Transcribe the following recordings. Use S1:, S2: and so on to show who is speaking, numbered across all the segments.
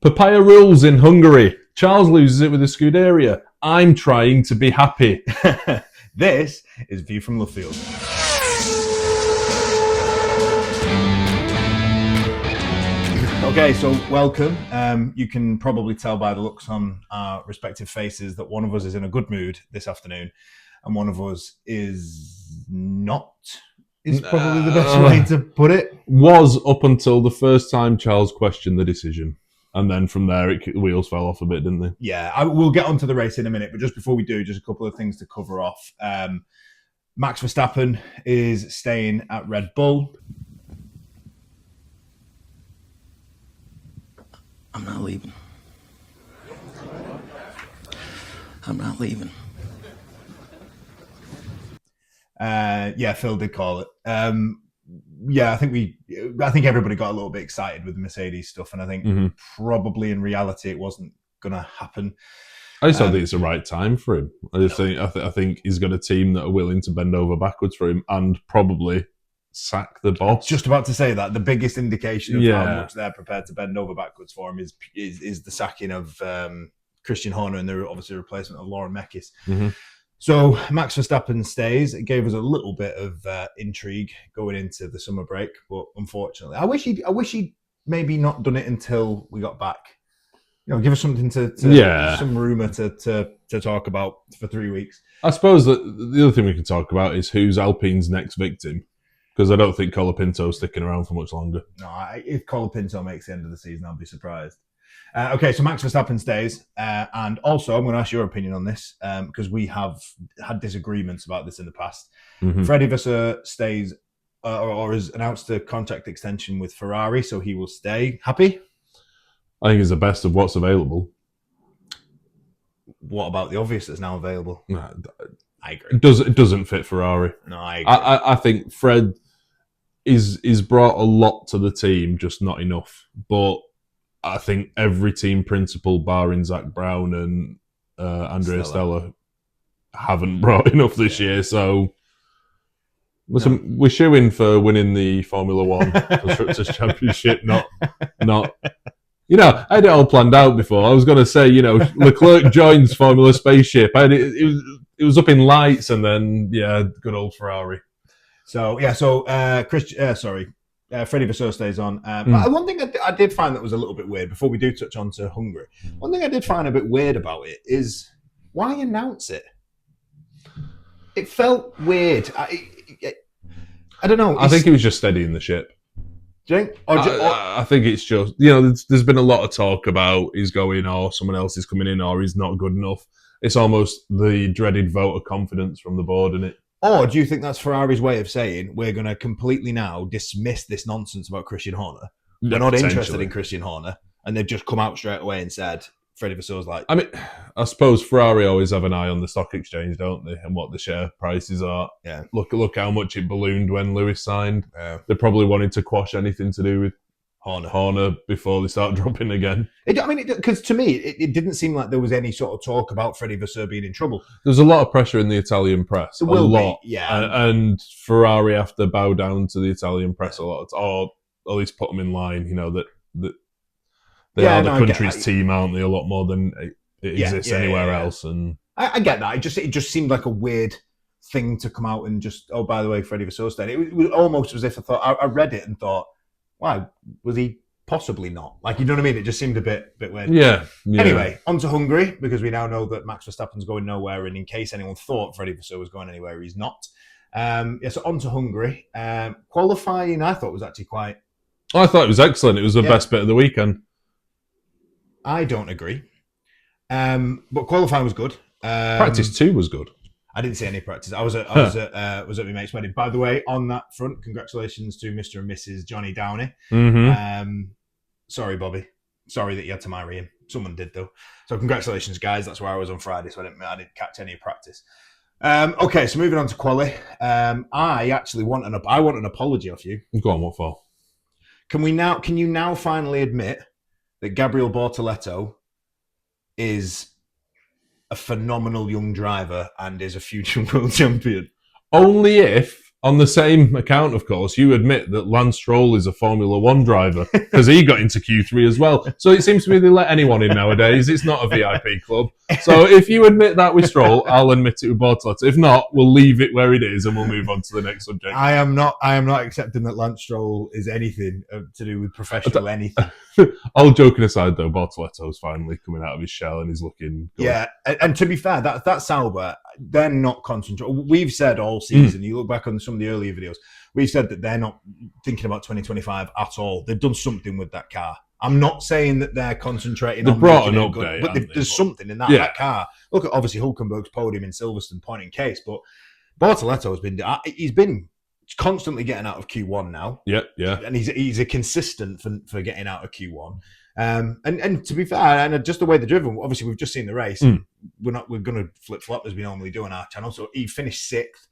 S1: Papaya rules in Hungary. Charles loses it with a Scuderia. I'm trying to be happy.
S2: This is View from Love Field. Okay, so welcome. You can probably tell by the looks on our respective faces that one of us is in a good mood this afternoon and one of us is not, is probably the best way to put it.
S1: Was up until the first time Charles questioned the decision. And then from there, the wheels fell off a bit, didn't they?
S2: Yeah, we'll get onto the race in a minute, but just before we do, just a couple of things to cover off. Max Verstappen is staying at Red Bull.
S3: I'm not leaving. I'm not leaving.
S2: Yeah, Phil did call it. I think everybody got a little bit excited with the Mercedes stuff, and I think probably in reality it wasn't going to happen.
S1: I just don't think it's the right time for him. I think he's got a team that are willing to bend over backwards for him and probably sack the boss.
S2: Just about to say that the biggest indication of how much they're prepared to bend over backwards for him is the sacking of Christian Horner and the obviously replacement of Lauren Mekies.
S1: Mm-hmm.
S2: So Max Verstappen stays. It gave us a little bit of intrigue going into the summer break, but unfortunately, I wish he'd maybe not done it until we got back. You know, give us something some rumour to talk about for 3 weeks.
S1: I suppose that the other thing we can talk about is who's Alpine's next victim, because I don't think Colapinto's sticking around for much longer.
S2: No, if Colapinto makes the end of the season, I'll be surprised. Okay, so Max Verstappen stays, and also I'm going to ask your opinion on this because we have had disagreements about this in the past.
S1: Mm-hmm.
S2: Freddie Vasseur stays or has announced a contract extension with Ferrari, so he will stay. Happy?
S1: I think it's the best of what's available.
S2: What about the obvious that's now available? I agree.
S1: It doesn't fit Ferrari.
S2: No, I agree.
S1: I think Fred is brought a lot to the team, just not enough. But I think every team principal, barring Zach Brown and Andrea Stella, haven't brought enough this year. So listen, we're shooing for winning the Formula One Constructors Championship, not. You know, I had it all planned out before. I was going to say, Leclerc joins Formula Spaceship. It was up in lights, and then good old Ferrari.
S2: So Freddie Vasseur stays on. But one thing I did find that was a little bit weird before we do touch on to Hungary. One thing I did find a bit weird about it is why announce it? It felt weird. I don't know.
S1: I think he was just steadying the ship.
S2: Do you think?
S1: I think it's just, there's been a lot of talk about he's going or someone else is coming in or he's not good enough. It's almost the dreaded vote of confidence from the board, isn't it?
S2: Or do you think that's Ferrari's way of saying we're going to completely now dismiss this nonsense about Christian Horner? We're not interested in Christian Horner. And they've just come out straight away and said, Freddie Vasseur's like...
S1: I mean, I suppose Ferrari always have an eye on the stock exchange, don't they? And what the share prices are.
S2: Yeah.
S1: Look how much it ballooned when Lewis signed. Yeah. They probably wanted to quash anything to do with Horner before they start dropping again.
S2: Because to me, it didn't seem like there was any sort of talk about Freddie Vasseur being in trouble.
S1: There's a lot of pressure in the Italian press.
S2: There will
S1: lot.
S2: Be, yeah.
S1: And Ferrari have to bow down to the Italian press a lot, or at least put them in line, that they are the country's team, aren't they, a lot more than it exists anywhere else. And
S2: I get that. It just seemed like a weird thing to come out and just, oh, by the way, Freddie Vasseur stayed. It was almost as if I read it and thought, why was he possibly not? Like, you know what I mean? It just seemed a bit weird.
S1: Yeah.
S2: Anyway, on to Hungary, because we now know that Max Verstappen's going nowhere, and in case anyone thought Freddie Vasseur was going anywhere, he's not. So on to Hungary. Qualifying, I thought was actually quite...
S1: I thought it was excellent. It was the best bit of the weekend.
S2: I don't agree. But qualifying was good.
S1: Practice 2 was good.
S2: I didn't see any practice. I was at my mate's wedding. By the way, on that front, congratulations to Mr. and Mrs. Johnny Downey.
S1: Mm-hmm.
S2: Sorry, Bobby. Sorry that you had to marry him. Someone did though. So congratulations, guys. That's where I was on Friday, so I didn't catch any practice. Okay, so moving on to quali. I actually want an apology off you.
S1: Go on, what for?
S2: Can you now finally admit that Gabriel Bortoleto is a phenomenal young driver and is a future world champion?
S1: Only if On the same account, of course, you admit that Lance Stroll is a Formula One driver because he got into Q3 as well. So it seems to me they let anyone in nowadays. It's not a VIP club. So if you admit that with Stroll, I'll admit it with Bortoleto. If not, we'll leave it where it is and we'll move on to the next subject.
S2: I am not accepting that Lance Stroll is anything to do with professional anything.
S1: All joking aside, though, Bortoleto's finally coming out of his shell and he's looking good.
S2: Yeah, and to be fair, that Sauber, they're not concentrating. We've said all season, you look back on some of the earlier videos, we've said that they're not thinking about 2025 at all. They've done something with that car. I'm not saying that they're concentrating on
S1: brought an
S2: update,
S1: good,
S2: but there's something in that car. Look at, obviously, Hulkenberg's podium in Silverstone, point in case, but Bortoleto he's been constantly getting out of Q1 now.
S1: Yeah.
S2: And he's a consistent for getting out of Q1. And to be fair, and just the way they're driven, obviously we've just seen the race. We're going to flip flop as we normally do on our channel. So he finished 6th,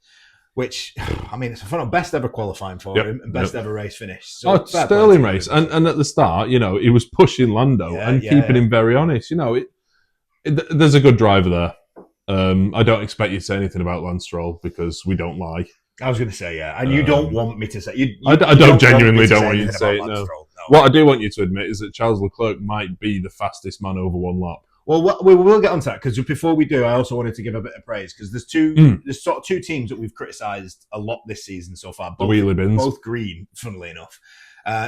S2: which, I mean, it's a best ever qualifying for him and best ever race finish. So
S1: sterling race. And at the start, he was pushing Lando and keeping him very honest. There's a good driver there. I don't expect you to say anything about Lance Stroll because we don't lie.
S2: I was going to say, and you don't want me to say.
S1: I genuinely don't want you to say it. No. What I do want you to admit is that Charles Leclerc might be the fastest man over one lap.
S2: Well, we will get onto that because before we do, I also wanted to give a bit of praise because there's sort of two teams that we've criticised a lot this season so far.
S1: The wheelie bins,
S2: both green, funnily enough.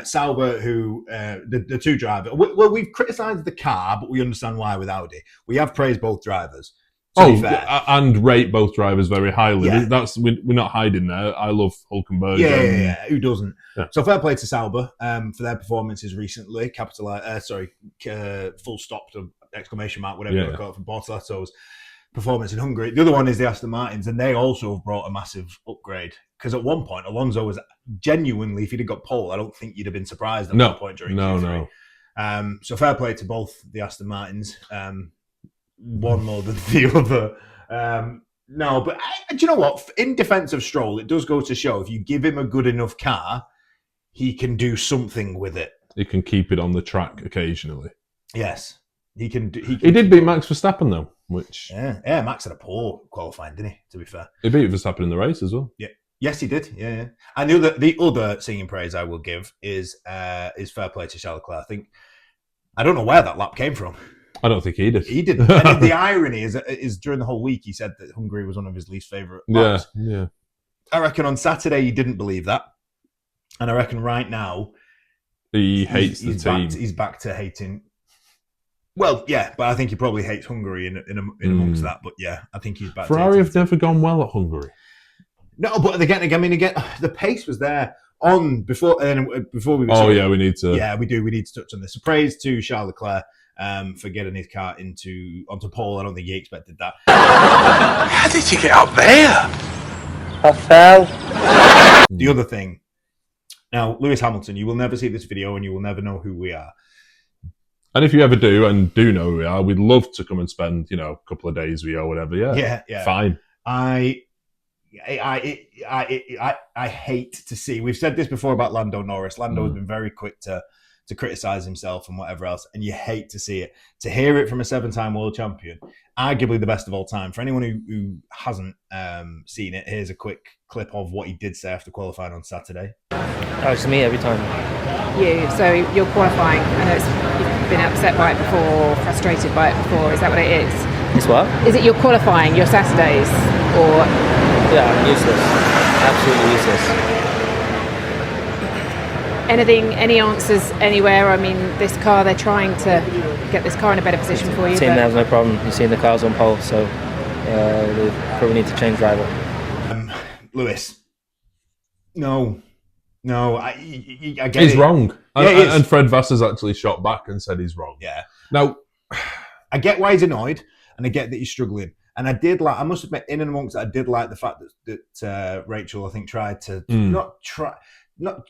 S2: Sauber, who the two drivers. Well, we've criticised the car, but we understand why with Audi. We have praised both drivers.
S1: And rate both drivers very highly.
S2: Yeah.
S1: We're not hiding there. I love Hulkenberg.
S2: Yeah. Who doesn't? Yeah. So fair play to Sauber for their performances recently. Full stop to exclamation mark, whatever you want to call it, for Bortoleto's performance in Hungary. The other one is the Aston Martins, and they also have brought a massive upgrade. Because at one point, Alonso was genuinely, if he'd have got pole, I don't think you'd have been surprised at one point during Q3. No. So fair play to both the Aston Martins. One more than the other. No, but do you know what? In defense of Stroll, it does go to show if you give him a good enough car, he can do something with it.
S1: He can keep it on the track occasionally.
S2: Yes, he can.
S1: He did beat Max Verstappen though, which
S2: Max had a poor qualifying, didn't he? To be fair,
S1: he beat Verstappen in the race as well.
S2: Yeah, yes, he did. Yeah. And the other singing praise I will give is fair play to Charles Leclerc. I don't know where that lap came from.
S1: I don't think he did.
S2: He didn't. And the irony is during the whole week he said that Hungary was one of his least favourite laps.
S1: Yeah.
S2: I reckon on Saturday he didn't believe that, and I reckon right now
S1: he hates the team.
S2: He's back to hating. Well, yeah, but I think he probably hates Hungary in amongst that. But yeah, I think he's back.
S1: Ferrari have never gone well at Hungary.
S2: No, but again, the pace was there before we.
S1: We need to.
S2: Yeah, we do. We need to touch on this. So praise to Charles Leclerc. For getting his car onto pole. I don't think he expected that.
S3: How did you get up there?
S4: I fell.
S2: The other thing. Now, Lewis Hamilton, you will never see this video and you will never know who we are.
S1: And if you ever do know who we are, we'd love to come and spend, a couple of days with you or whatever. Yeah. Fine.
S2: I hate to see. We've said this before about Lando Norris. Lando has been very quick to criticize himself and whatever else, and you hate to see it. To hear it from a 7-time world champion, arguably the best of all time. For anyone who hasn't seen it, here's a quick clip of what he did say after qualifying on Saturday.
S4: It's me every time.
S5: So you're qualifying. I know you've been upset by it before, frustrated by it before. Is that what it is?
S4: It's what?
S5: Is it you're qualifying, your Saturdays, or?
S4: Yeah, I'm useless. Absolutely useless.
S5: Any answers anywhere? I mean, this car, they're trying to get this car in a better position for you.
S4: The team has no problem. You've seen the cars on pole, so they probably need to change driver.
S2: Lewis, no, I get
S1: he's
S2: it.
S1: Wrong.
S2: Yeah,
S1: and Fred Vassar's actually shot back and said he's wrong.
S2: Yeah.
S1: Now,
S2: I get why he's annoyed, and I get that he's struggling. And I must admit, in and amongst it, I did like the fact that Rachel, I think, tried to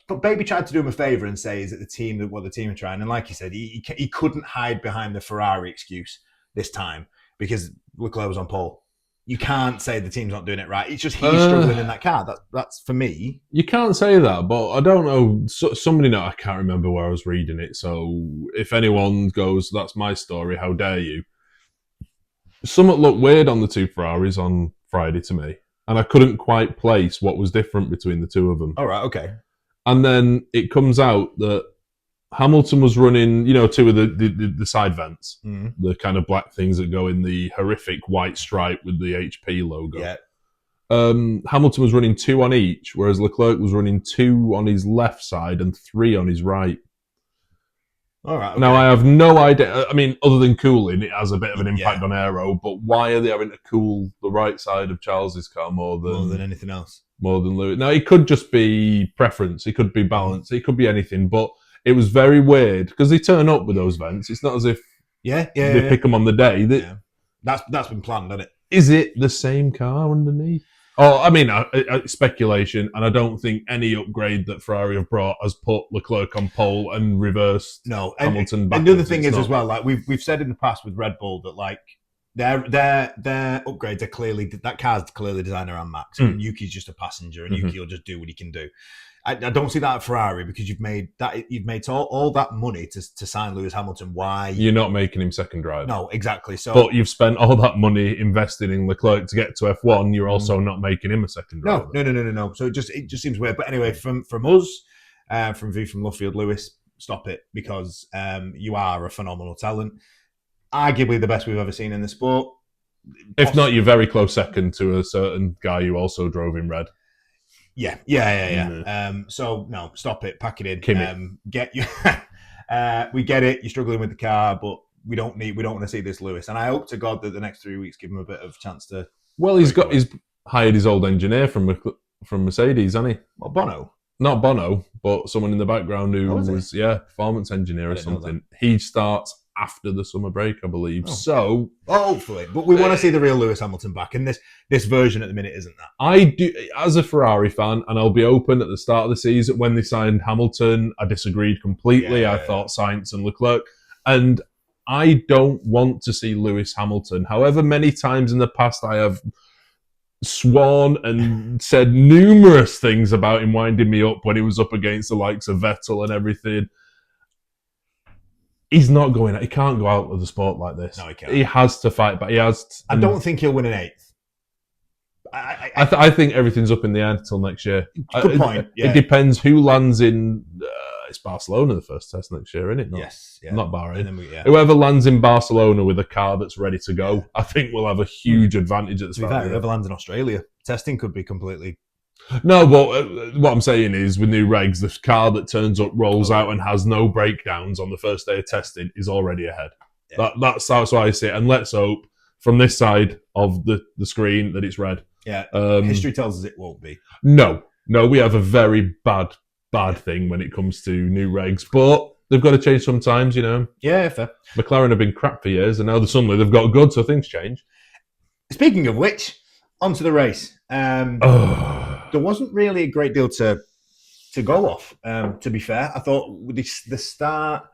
S2: but Baby tried to do him a favour and say, is it the team what the team are trying? And like he said, he couldn't hide behind the Ferrari excuse this time because Leclerc was on pole. You can't say the team's not doing it right. It's just he's struggling in that car. That's for me.
S1: You can't say that, but I don't know. Somebody, I can't remember where I was reading it. So if anyone goes, that's my story, how dare you? Something looked weird on the two Ferraris on Friday to me. and I couldn't quite place what was different between the two of them.
S2: All right, okay.
S1: And then it comes out that Hamilton was running, two of the side vents, the kind of black things that go in the horrific white stripe with the HP logo.
S2: Yeah.
S1: Hamilton was running 2 on each, whereas Leclerc was running 2 on his left side and 3 on his right.
S2: All right. Okay.
S1: Now, I have no idea. I mean, other than cooling, it has a bit of an impact on aero, but why are they having to cool the right side of Charles's car more than
S2: anything else?
S1: More than Lewis. Now, it could just be preference. It could be balance. It could be anything, but it was very weird because they turn up with those vents. It's not as if they pick them on the day.
S2: That's been planned, hasn't it?
S1: Is it the same car underneath? Oh, I mean, speculation, and I don't think any upgrade that Ferrari have brought has put Leclerc on pole and reversed Hamilton back.
S2: And the other thing is as well, like we've said in the past with Red Bull, that like their upgrades are clearly, that car's clearly designed around Max, and Yuki's just a passenger, and Yuki will just do what he can do. I don't see that at Ferrari because you've made all that money to sign Lewis Hamilton. Why
S1: you're not making him second driver?
S2: No, exactly. So,
S1: but you've spent all that money investing in Leclerc to get to F1. You're also not making him a second driver.
S2: No. So it just seems weird. But anyway, from us, from Luffield, Lewis, stop it, because you are a phenomenal talent, arguably the best we've ever seen in the sport.
S1: If not, you're very close second to a certain guy who also drove in red.
S2: Yeah. So no, stop it, pack it in. Get you. We get it. You're struggling with the car, but we don't want to see this Lewis. And I hope to God that the next 3 weeks give him a bit of chance to.
S1: Well, he's hired his old engineer from Mercedes, hasn't he?
S2: Well, Bono.
S1: Not Bono, but someone in the background who was performance engineer or something. He starts after the summer break, I believe. So
S2: hopefully, but we want to see the real Lewis Hamilton back, and this version at the minute isn't that.
S1: I do, as a Ferrari fan, and I'll be open at the start of the season when they signed Hamilton, I disagreed completely. I thought Sainz and Leclerc, and I don't want to see Lewis Hamilton. However many times in the past I have sworn and said numerous things about him winding me up when he was up against the likes of Vettel and everything. He's not going out. He can't go out of the sport like this.
S2: No, he can't.
S1: He has to fight back.
S2: I don't think he'll win an 8th.
S1: I think everything's up in the air until next year.
S2: Good point.
S1: It depends who lands in. It's Barcelona the first test next year, isn't it?
S2: Yes. Yeah.
S1: Not Bahrain. Whoever lands in Barcelona with a car that's ready to go, I think will have a huge advantage at the start.
S2: Whoever lands in Australia, testing could be completely.
S1: No, but what I'm saying is, with new regs, the car that turns up, rolls out, and has no breakdowns on the first day of testing is already ahead. Yeah. That's how I see it. And let's hope from this side of the screen that it's red.
S2: Yeah. History tells us it won't be.
S1: No, we have a very bad thing when it comes to new regs, but they've got to change sometimes,
S2: Yeah, fair.
S1: McLaren have been crap for years, and now suddenly they've got good, so things change.
S2: Speaking of which, onto the race. There wasn't really a great deal to go off, to be fair. I thought with the start,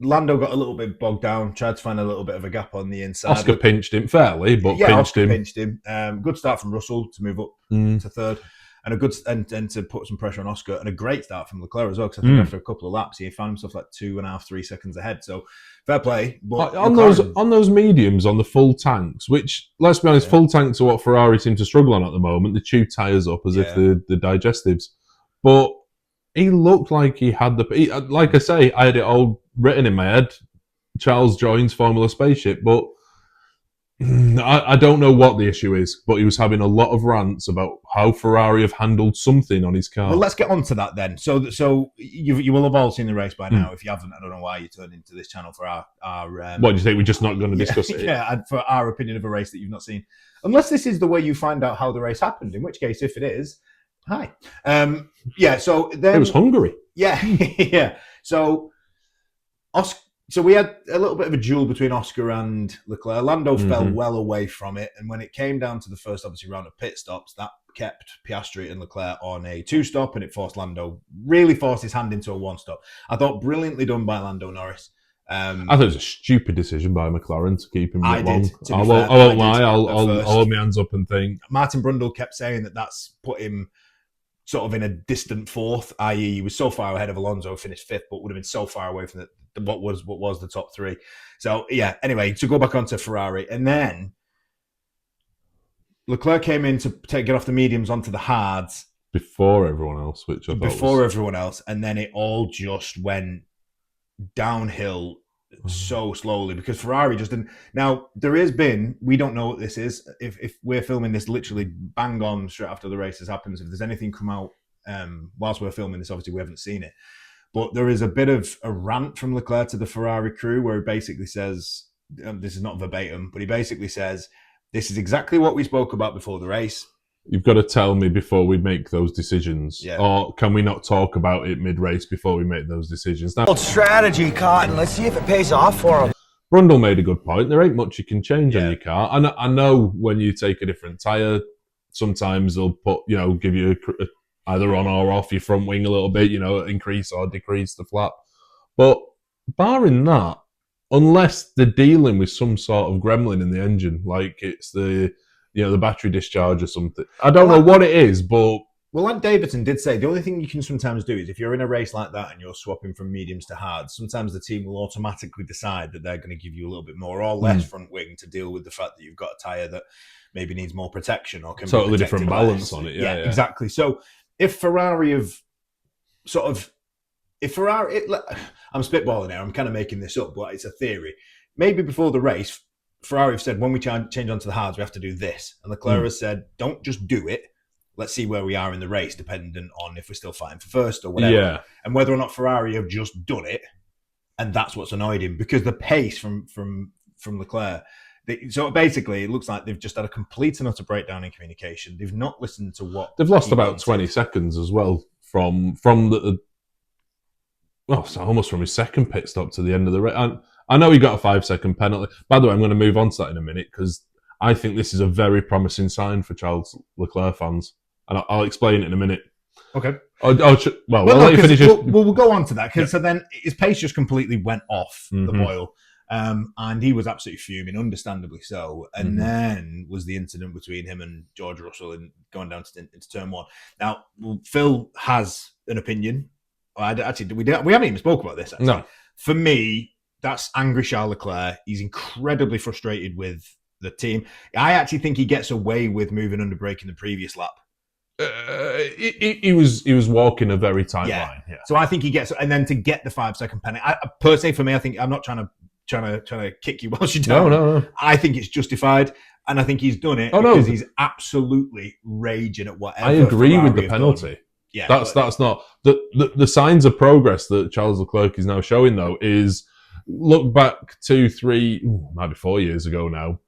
S2: Lando got a little bit bogged down, tried to find a little bit of a gap on the inside.
S1: Oscar pinched him fairly, but
S2: pinched him. Good start from Russell to move up to third, and a good and to put some pressure on Oscar, and a great start from Leclerc as well, because I think after a couple of laps he found himself like 2.5-3 seconds ahead. So fair play. But
S1: on those mediums, on the full tanks, which, let's be honest, full tanks are what Ferrari seem to struggle on at the moment. They chew tyres up as if the digestives. But he looked like he had like I say, I had it all written in my head. Charles joins Formula Spaceship, but I don't know what the issue is, but he was having a lot of rants about how Ferrari have handled something on his car.
S2: Well, let's get on to that then. So you will have all seen the race by now. If you haven't, I don't know why you turned into this channel for our
S1: what do you think? We're just not going to discuss it?
S2: Yeah, and for our opinion of a race that you've not seen. Unless this is the way you find out how the race happened, in which case, if it is, hi. So then...
S1: It was Hungary.
S2: Yeah, yeah. So we had a little bit of a duel between Oscar and Leclerc. Lando fell well away from it, and when it came down to the first, obviously, round of pit stops, that kept Piastri and Leclerc on a 2-stop, and it really forced his hand into a 1-stop. I thought brilliantly done by Lando Norris.
S1: I thought it was a stupid decision by McLaren to keep him long. I won't lie. I'll hold my hands up and think.
S2: Martin Brundle kept saying that that's put him sort of in a distant fourth, i.e. he was so far ahead of Alonso, finished 5th, but would have been so far away from what was the top 3. So, yeah, anyway, to go back onto Ferrari. And then Leclerc came in to get off the mediums onto the hards
S1: before everyone else, which I thought
S2: before
S1: was...
S2: everyone else, and then it all just went downhill so slowly because Ferrari just didn't. Now there has been, we don't know what this is. If we're filming this literally bang on straight after the race has happened, if there's anything come out whilst we're filming this, obviously we haven't seen it. But there is a bit of a rant from Leclerc to the Ferrari crew where he basically says, this is not verbatim, but he basically says, this is exactly what we spoke about before the race.
S1: You've got to tell me before we make those decisions.
S2: Yeah.
S1: Or can we not talk about it mid-race before we make those decisions? Now,
S3: Old strategy, Cotton. Let's see if it pays off for him.
S1: Brundle made a good point. There ain't much you can change on your car. I know when you take a different tyre, sometimes they'll put, give you either on or off your front wing a little bit, increase or decrease the flap. But barring that, unless they're dealing with some sort of gremlin in the engine, like it's the battery discharge or something. I don't know what it is, but...
S2: Well, like Davidson did say, the only thing you can sometimes do is if you're in a race like that and you're swapping from mediums to hards, sometimes the team will automatically decide that they're going to give you a little bit more or less front wing to deal with the fact that you've got a tyre that maybe needs more protection or can
S1: totally
S2: be
S1: different balance on it. Yeah,
S2: exactly. So if Ferrari have I'm spitballing here, I'm kind of making this up, but it's a theory. Maybe before the race, Ferrari have said, when we change onto the hards, we have to do this. And Leclerc has said, don't just do it. Let's see where we are in the race, dependent on if we're still fighting for first or whatever.
S1: Yeah.
S2: And whether or not Ferrari have just done it. And that's what's annoyed him, because the pace from Leclerc. So basically, it looks like they've just had a complete and utter breakdown in communication. They've not listened to what...
S1: They've lost about 20 seconds as well from the... Well, so almost from his second pit stop to the end of the race. I know he got a 5-second penalty. By the way, I'm going to move on to that in a minute because I think this is a very promising sign for Charles Leclerc fans. And I'll explain it in a minute.
S2: Okay.
S1: I'll let you finish.
S2: We'll go on to that. So then his pace just completely went off the boil. And he was absolutely fuming, understandably so. And then was the incident between him and George Russell and going down into turn one. Now, Phil has an opinion. We haven't even spoke about this, actually.
S1: No.
S2: For me, that's angry Charles Leclerc. He's incredibly frustrated with the team. I actually think he gets away with moving under brake in the previous lap.
S1: He was walking a very tight line. Yeah.
S2: So I think he gets, and then to get the 5-second penalty. Personally, for me, I think I'm not trying to kick you whilst you're down.
S1: No.
S2: I think it's justified, and I think he's done it because he's absolutely raging at whatever.
S1: I agree
S2: Ferrari
S1: with the penalty.
S2: Done. Yeah,
S1: that's not the signs of progress that Charles Leclerc is now showing. Though is look back 2-3, might be 4 years ago now.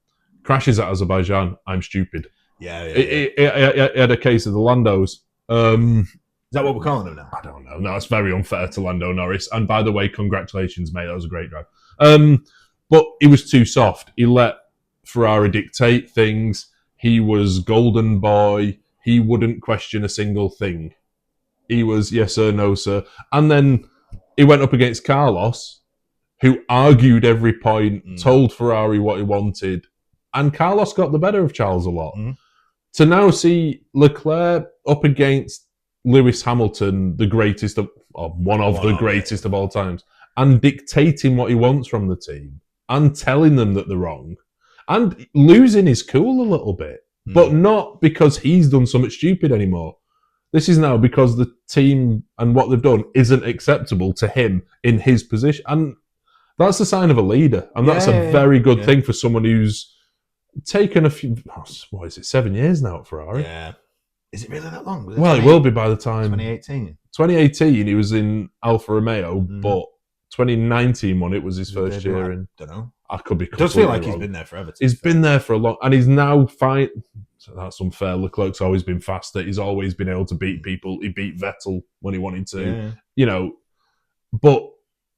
S1: Crashes at Azerbaijan. I'm stupid.
S2: Yeah.
S1: He had a case of the Landos.
S2: Is that what we're calling him now?
S1: I don't know. No, it's very unfair to Lando Norris. And by the way, congratulations, mate. That was a great drive. But he was too soft. He let Ferrari dictate things. He was golden boy. He wouldn't question a single thing. He was yes sir, no sir. And then he went up against Carlos, who argued every point, told Ferrari what he wanted. And Carlos got the better of Charles a lot. To now see Leclerc up against Lewis Hamilton, the greatest of, or one of the greatest of all times, and dictating what he wants from the team and telling them that they're wrong and losing his cool a little bit, but not because he's done something stupid anymore. This is now because the team and what they've done isn't acceptable to him in his position. And that's a sign of a leader. And that's a very good thing for someone who's taken a few, 7 years now at Ferrari?
S2: Yeah. Is it really that long?
S1: It will be by the time...
S2: 2018.
S1: 2018, he was in Alfa Romeo, but 2019 one, it was his first year in...
S2: I don't know.
S1: I could be.
S2: It does feel like he's been there forever.
S1: He's been there for a long, and he's now fine. So that's unfair. Leclerc's always been faster. He's always been able to beat people. He beat Vettel when he wanted to, But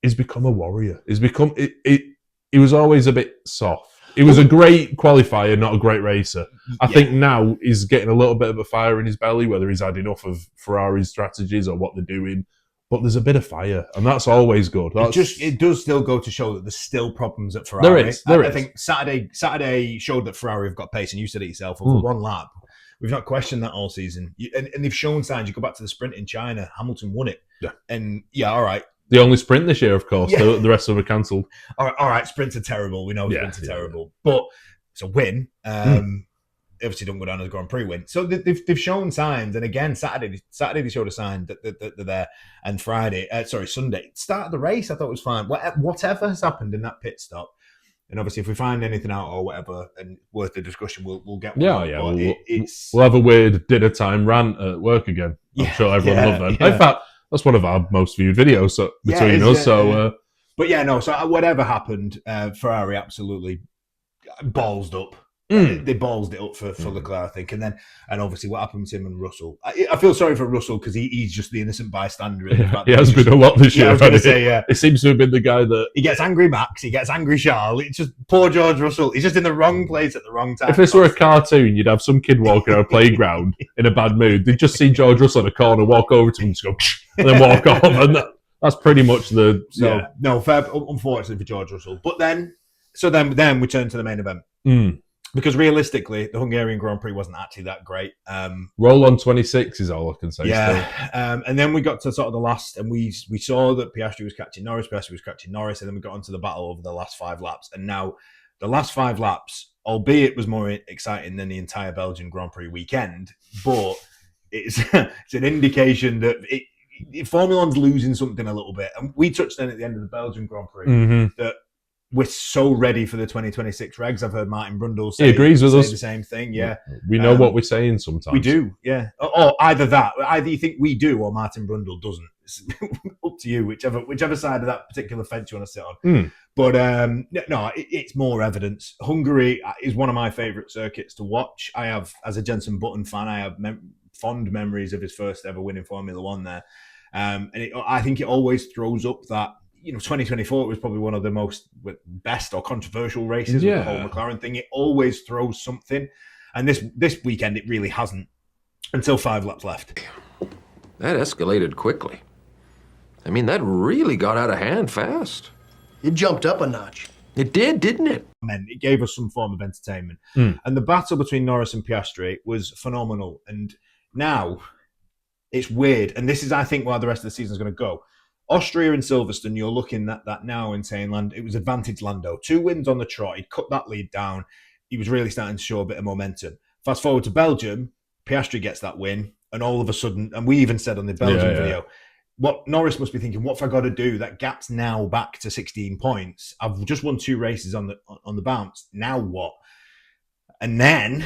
S1: he's become a warrior. He's become. He was always a bit soft. He was a great qualifier, not a great racer. I think now he's getting a little bit of a fire in his belly, whether he's had enough of Ferrari's strategies or what they're doing. But there's a bit of fire, and that's always good.
S2: It does still go to show that there's still problems at Ferrari.
S1: There is.
S2: I think Saturday showed that Ferrari have got pace, and you said it yourself, over one lap. We've not questioned that all season. And they've shown signs. You go back to the sprint in China, Hamilton won it. Yeah. And all right.
S1: The only sprint this year, of course. Yeah. The rest of them are cancelled.
S2: All right, sprints are terrible. We know sprints are terrible. But it's a win. obviously don't go down as a Grand Prix win. So they've shown signs, and again Saturday they showed a sign that they're there, and Sunday start of the race I thought was fine. Whatever has happened in that pit stop, and obviously if we find anything out or whatever and worth the discussion, we'll get one.
S1: We'll have a weird dinner time rant at work again. I'm sure everyone loved that. In fact, that's one of our most viewed videos between us. So
S2: whatever happened, Ferrari absolutely ballsed up. They ballsed it up for Leclerc, I think, and obviously what happened to him and Russell. I feel sorry for Russell because he's just the innocent bystander.
S1: He has been a lot this year.
S2: I was going to say,
S1: he seems to have been the guy that
S2: he gets angry. Max, he gets angry. Charles, it's just poor George Russell. He's just in the wrong place at the wrong time.
S1: If this were a cartoon, you'd have some kid walking on a playground in a bad mood. They'd just see George Russell in a corner, walk over to him, and just go, and then walk off, and that's pretty much the.
S2: Fair. Unfortunately for George Russell, but then we turn to the main event. Because realistically, the Hungarian Grand Prix wasn't actually that great.
S1: Roll on 26 is all I can say.
S2: Yeah, and then we got to sort of the last, and we saw that Piastri was catching Norris, and then we got onto the battle over the last 5 laps. And now the last 5 laps, albeit was more exciting than the entire Belgian Grand Prix weekend, but it's an indication that Formula One's losing something a little bit. And we touched on at the end of the Belgian Grand Prix that we're so ready for the 2026 regs. I've heard Martin Brundle say,
S1: he agrees with us.
S2: The same thing. Yeah,
S1: we know what we're saying sometimes.
S2: We do, yeah. Or either you think we do, or Martin Brundle doesn't. It's up to you, whichever side of that particular fence you want to sit on. But it's more evidence. Hungary is one of my favourite circuits to watch. I have, as a Jenson Button fan, I have fond memories of his first ever win in Formula One there. I think it always throws up that. 2024 was probably one of the best or controversial races with the whole McLaren thing. It always throws something. And this weekend, it really hasn't until 5 laps left.
S6: That escalated quickly. I mean, that really got out of hand fast.
S3: It jumped up a notch.
S6: It did, didn't it?
S2: It gave us some form of entertainment. And the battle between Norris and Piastri was phenomenal. And now it's weird. And this is, I think, where the rest of the season is going to go. Austria and Silverstone, you're looking at that now and saying it was advantage Lando. 2 wins on the trot. He'd cut that lead down. He was really starting to show a bit of momentum. Fast forward to Belgium, Piastri gets that win, and all of a sudden, and we even said on the Belgium video, what Norris must be thinking, what have I got to do? That gap's now back to 16 points. I've just won 2 races on the bounce. Now what? And then,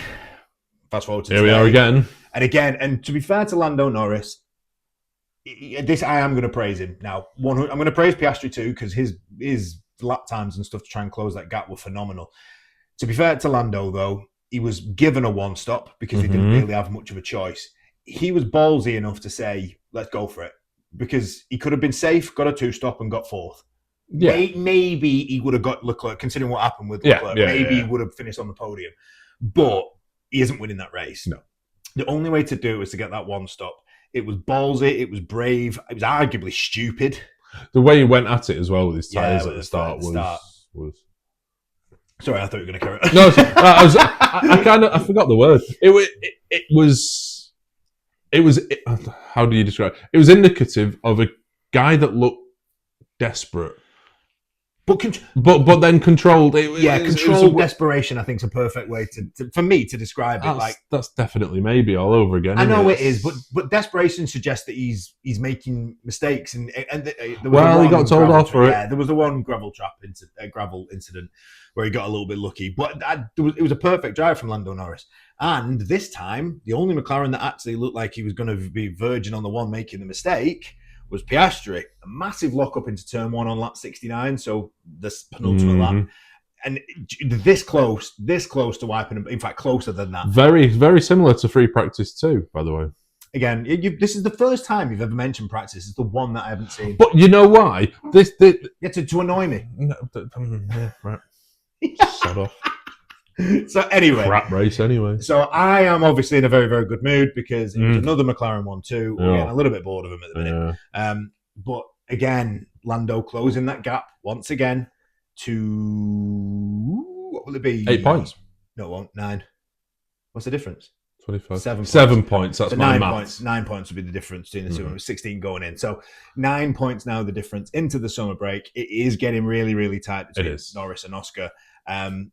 S2: fast forward to
S1: here today, we are again.
S2: And to be fair to Lando Norris, I am going to praise him now. I'm going to praise Piastri too because his lap times and stuff to try and close that gap were phenomenal. To be fair to Lando though, he was given a 1-stop because he didn't really have much of a choice. He was ballsy enough to say, "Let's go for it," because he could have been safe, got a 2-stop, and got 4th. Yeah. Maybe he would have got Leclerc, considering what happened with Leclerc. Maybe he would have finished on the podium, but he isn't winning that race.
S1: No.
S2: The only way to do it was to get that 1-stop. It was ballsy. It was brave. It was arguably stupid.
S1: The way he went at it as well with his tyres at the start was.
S2: Sorry, I thought you were going to carry on.
S1: No, I forgot the word. It was. How do you describe it? It was indicative of a guy that looked desperate. But then controlled.
S2: Controlled desperation, I think, is a perfect way for me to describe it.
S1: That's definitely maybe all over again.
S2: I know it is, but desperation suggests that he's making mistakes, and he
S1: got told off for it.
S2: Yeah, there was the one gravel incident where he got a little bit lucky, but it was a perfect drive from Lando Norris. And this time, the only McLaren that actually looked like he was going to be verging on the one making the mistake was Piastri. A massive lock-up into turn 1 on lap 69, so this penultimate lap. And this close to wiping him, in fact, closer than that.
S1: Very, very similar to free practice 2, by the way.
S2: Again, this is the first time you've ever mentioned practice. It's the one that I haven't seen.
S1: But you know why?
S2: To annoy me.
S1: No, yeah, right. Shut off.
S2: So anyway,
S1: crap race anyway.
S2: So I am obviously in a very, very good mood because it was another McLaren 1-2. We're getting a little bit bored of him at the minute.
S1: Yeah.
S2: But again, Lando closing that gap once again to what will it be?
S1: 8 points.
S2: No, it won't. 9. What's the difference?
S1: 25. 7 points. That's so my
S2: 9
S1: maths.
S2: points. 9 points would be the difference between the two. It was 16 going in. So 9 points now the difference into the summer break. It is getting really, really tight between Norris and Oscar. And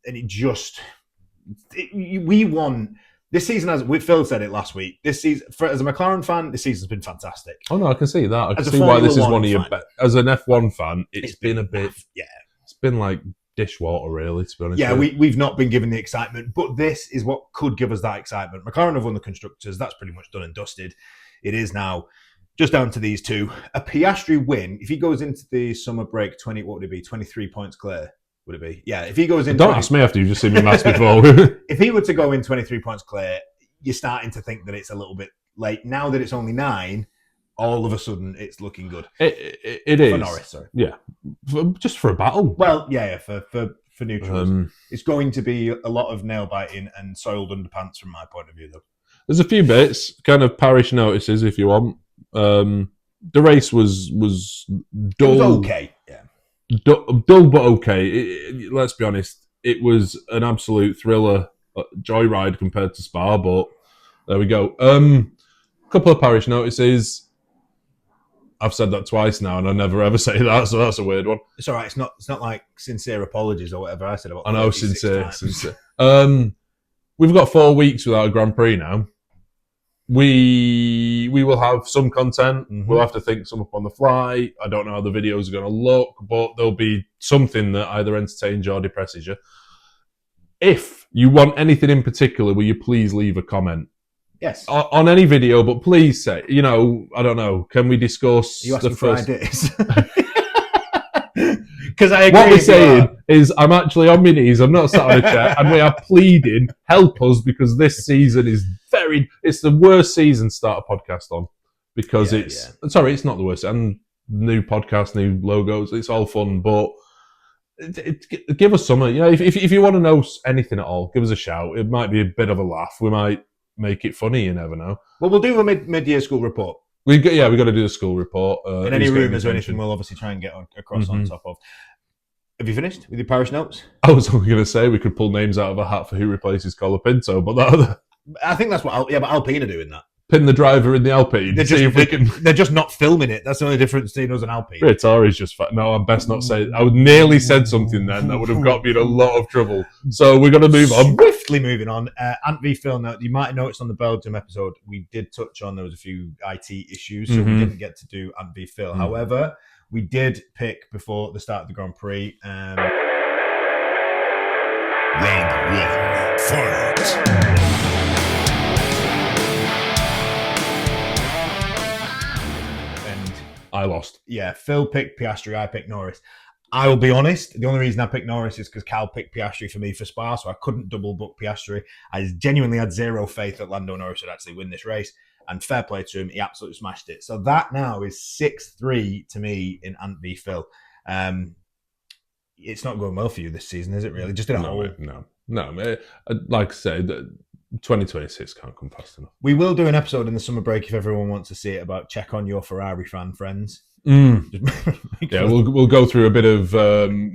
S2: we want This season, Phil said it last week. This season, as a McLaren fan, this season's been fantastic.
S1: Oh no, I can see that. I can
S2: As a
S1: see why this is
S2: Formula
S1: one of your.
S2: One fan.
S1: As an F1 fan, it's been a bit.
S2: Yeah.
S1: It's been like dishwater, really. To be honest.
S2: Yeah,
S1: with you.
S2: we've not been given the excitement, but this is what could give us that excitement. McLaren have won the constructors. That's pretty much done and dusted. It is now just down to these two. A Piastri win, if he goes into the summer break, what would it be? 23 points clear, would it be? Yeah, if he goes in.
S1: Don't ask me after you've just seen me maths before.
S2: If he were to go in 23 points clear, you're starting to think that it's a little bit late. Now that it's only 9, all of a sudden it's looking good.
S1: It is.
S2: For Norris, sorry.
S1: Yeah. Just for a battle.
S2: Well, yeah, for neutrals. It's going to be a lot of nail biting and soiled underpants from my point of view, though.
S1: There's a few bits, kind of parish notices if you want. The race was dull.
S2: It was okay, yeah.
S1: Dull but okay. Let's be honest, it was an absolute thriller, joyride compared to Spa, but there we go. Couple of parish notices. I've said that twice now, and I never ever say that, so that's a weird one.
S2: It's all right. It's not like sincere apologies or whatever I said about.
S1: I know,
S2: 36
S1: sincere. We've got 4 weeks without a Grand Prix now. We will have some content.
S2: Mm-hmm.
S1: We'll have to think some up on the fly. I don't know how the videos are going to look, but there'll be something that either entertains you or depresses you. If you want anything in particular, will you please leave a comment?
S2: Yes.
S1: On any video, but please say, I don't know, can we discuss
S2: You
S1: the
S2: asking for
S1: first...
S2: ideas? Because I agree.
S1: What we're saying is I'm actually on my knees, I'm not sat on a chair, and we are pleading, help us, because this season is it's the worst season to start a podcast on. Because sorry, it's not the worst. And new podcast, new logos, it's all fun, but give us something. If you want to know anything at all, give us a shout. It might be a bit of a laugh. We might make it funny, you never know.
S2: Well, we'll do a mid-year school report.
S1: We got to do the school report.
S2: And any rumours or anything, we'll obviously try and get across on top of. Have you finished with your parish notes?
S1: I was only going to say we could pull names out of a hat for who replaces Colapinto, but
S2: I think that's what. But Alpine are doing that.
S1: Pin the driver in the Alpine.
S2: They're just not filming it. That's the only difference between us and Alpine.
S1: Ferrari's just fat. No, I'm best not saying. I would nearly said something then that would have got me in a lot of trouble. So we're going to move on.
S2: Swiftly moving on. Ant v Phil. Now, you might have noticed on the Belgium episode, we did touch on there was a few IT issues, so we didn't get to do Ant v Phil. However, we did pick before the start of the Grand Prix.
S7: Round 1, fight!
S1: I lost.
S2: Yeah, Phil picked Piastri, I picked Norris. I will be honest, the only reason I picked Norris is because Cal picked Piastri for me for Spa, so I couldn't double book Piastri. I genuinely had zero faith that Lando Norris would actually win this race, and fair play to him, he absolutely smashed it. So that now is 6-3 to me in Ant v Phil. It's not going well for you this season, is it really? Just in a whole...
S1: No. Like I said, 2026 can't come fast enough.
S2: We will do an episode in the summer break if everyone wants to see it about check on your Ferrari fan friends.
S1: Yeah, we'll go through a bit of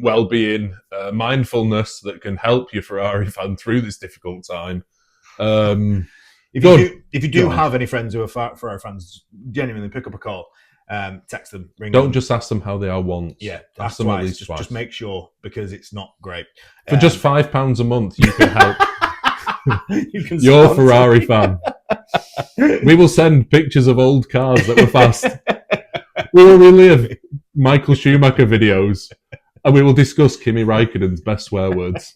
S1: well-being, mindfulness that can help your Ferrari fan through this difficult time.
S2: If you do have any friends who are Ferrari fans, genuinely pick up a call, text them, ring them.
S1: Don't just ask them how they are once.
S2: Yeah,
S1: ask them
S2: twice.
S1: at least twice.
S2: Just make sure, because it's not great.
S1: For just £5 a month, you can help.
S2: You can
S1: Your Ferrari fan. We will send pictures of old cars that were fast. We will relive Michael Schumacher videos, and we will discuss Kimi Räikkönen's best swear words.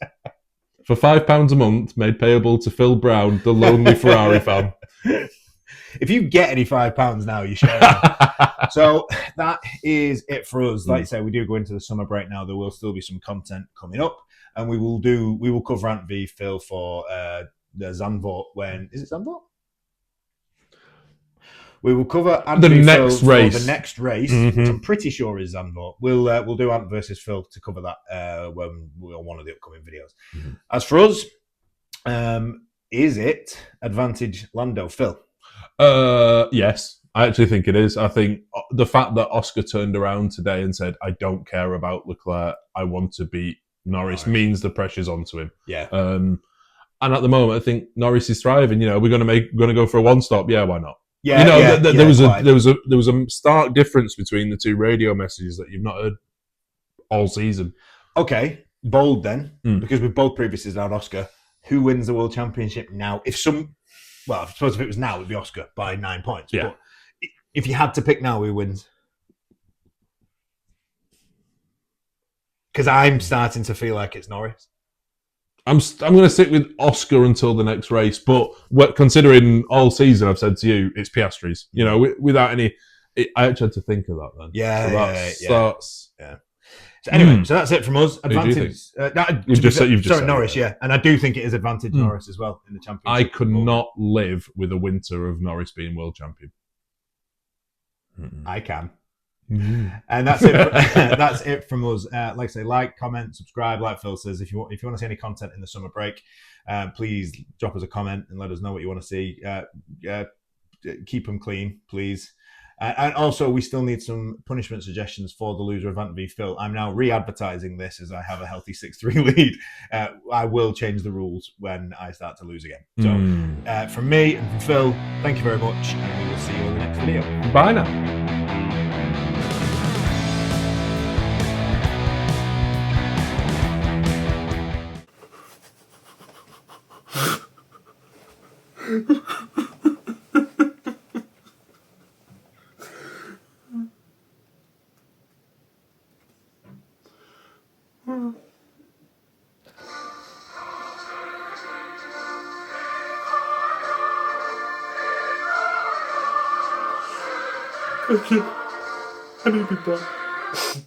S1: For £5 a month, made payable to Phil Brown, the lonely Ferrari fan.
S2: If you get any £5 now, you share it. So that is it for us. Like I say, we do go into the summer break now. There will still be some content coming up, and we will cover Ant v Phil for the Zandvoort when is it Zandvoort? We will cover Ant
S1: the
S2: v
S1: next
S2: Phil
S1: race.
S2: For the next race, which I'm pretty sure is Zandvoort. We'll do Ant versus Phil to cover that when we're on one of the upcoming videos. As for us, is it advantage Lando Phil?
S1: Yes, I actually think it is. I think the fact that Oscar turned around today and said, I don't care about Leclerc, I want to beat Norris, means the pressure's onto him.
S2: Yeah.
S1: And at the moment, I think Norris is thriving. We're going to go for a one-stop. Yeah, why not?
S2: Yeah,
S1: there was a stark difference between the two radio messages that you've not heard all season.
S2: Okay, bold then, because we've both previously done Oscar. who wins the World Championship now? I suppose if it was now, it would be Oscar by 9 points.
S1: Yeah.
S2: But if you had to pick now, who wins? Because I'm starting to feel like it's Norris.
S1: I'm going to stick with Oscar until the next race, but considering all season, I've said to you, it's Piastri's. You know, without any, I actually had to think of that then.
S2: Yeah. So anyway, so that's it from us. Advantage.
S1: You've just said
S2: Norris.
S1: it.
S2: Yeah, and I do think it is advantage Norris as well in the championship.
S1: I could not live with a winter of Norris being world champion.
S2: I can. And that's it. That's it from us. Like I say, like, comment, subscribe. Like Phil says, if you want to see any content in the summer break, please drop us a comment and let us know what you want to see. Keep them clean, please. And also, we still need some punishment suggestions for the loser of Ant v Phil. I'm now re-advertising this as I have a healthy 6-3 lead. I will change the rules when I start to lose again. So, from me and from Phil, thank you very much, and we will see you in the next video.
S1: Bye now.
S8: I need to die.